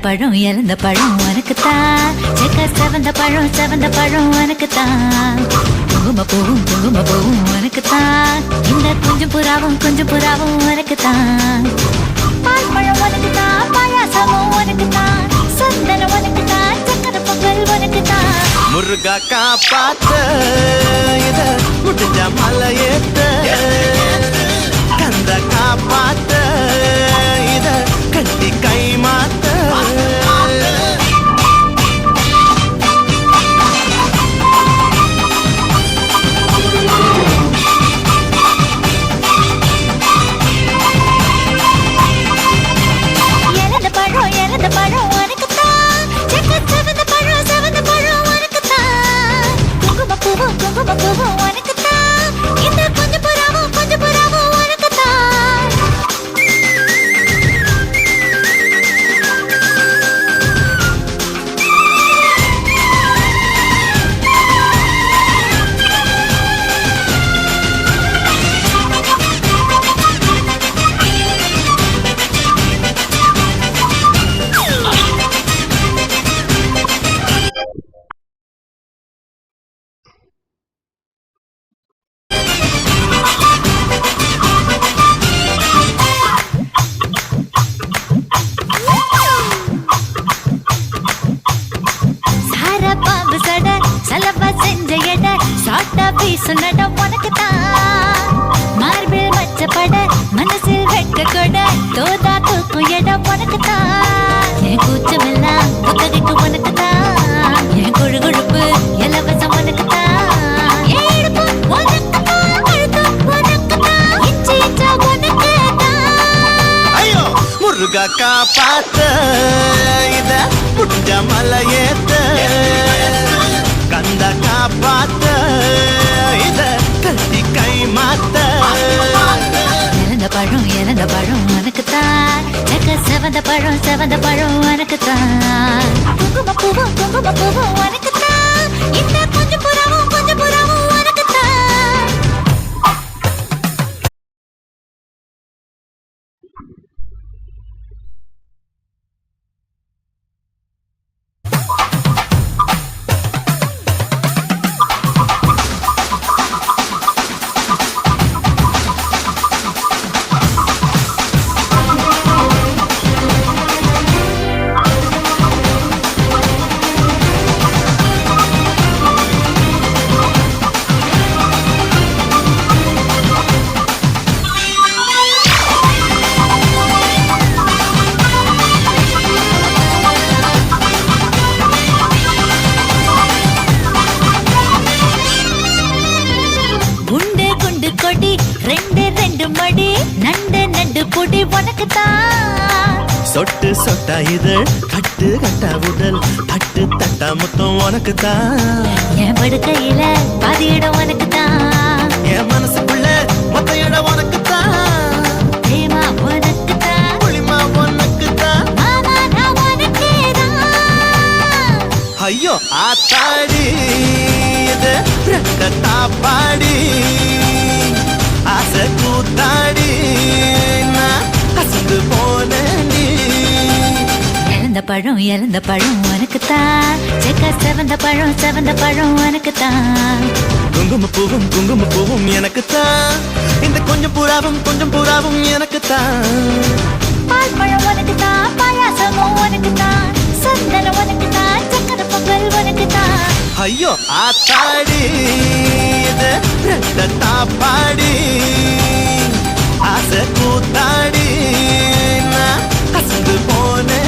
பழம் இழந்த பழம் உனக்குத்தான். செக்க செவந்த பழம் உனக்குத்தான். குங்கும பூவும் உனக்குத்தான். இந்த கொஞ்சம் புறாவும் உனக்குத்தான். பால் பழம் உனக்குத்தான். பாயாசமும் உனக்குத்தான். சந்தனம் உனக்குத்தான். சக்கரை பொங்கல் உனக்குத்தான். முருகா காப்பாத்த இத முடிஞ்ச மலையேத்த கந்த காப்பாத்த இத கட்டி கை மாத்த இழந்த பழம் உனக்குத்தான். செக்க செவந்த பழம் உனக்குத்தான். குங்கும பூவும் உனக்குத்தான். இந்த கொஞ்சம் புறாவும் உனக்குத்தான். சலவா செஞ்ச எட சாட்டா வீசுனட உனக்குத்தான். மார்பில் மச்சப்பட மனசில் வெட்க கொட தோதா தூக்கும் எட உனக்குத்தான். என் கூச்சமெல்லாம் புத்தகைக்கு உனக்குத்தான். என் கொழுகொழுப்பு இலவசம் உனக்குத்தான். என் இடுப்பு உனக்குத்தான். கழுத்து உனக்குத்தான். இச்சா உனக்குத்தான். ஐயோ முருகா காப்பாத்த இத முடிஞ்ச மலையேத்த கந்த காப்பாத்த இத கட்டி கை மாத்த இழந்த பழம் உனக்குத்தான். செக்க செவந்த பழம் உனக்குத்தான். குங்கும பூவும் உனக்குத்தான். இந்த கொஞ்சம் புறாவும் உனக்குத்தான். ரெண்டு மடி நண்டு பொடி உனக்குத்தான். சொட்டு சொட்டா இதழ் கட்டு கட்டா உடல் தட்டு தட்டா முத்தம் உனக்குத்தான். என் படுக்கையில பாதி இடம் உனக்குத்தான். என் மனசுக்குள்ள மொத்த இடம் உனக்குத்தான். பிரேமா உனக்குத்தான். புளிமா உனக்குத்தான். மாமா நான் உனக்கேதான். ஐயோ ஆத்தாடி இது ரெட்ட தாப்பாடி ஆசை கூத்தாடி நான் அசந்து போனேன். இழந்த பழம் உனக்குத்தான். செக்க செவந்த பழம் உனக்குத்தான். குங்கும பூவும் எனக்குத்தான். இந்த கொஞ்சம் புறாவும் எனக்குத்தான். பால் பழம் உனக்குத்தான். பாயாசமும் உனக்குத்தான். சந்தனம் உனக்குத்தான். சக்கரை பொங்கல் உனக்குத்தான். ஐயோ ஆத்தாடி இது ரெட்ட தாப்பாடி ஆசை கூத்தாடி நான் அசந்து போனேன்.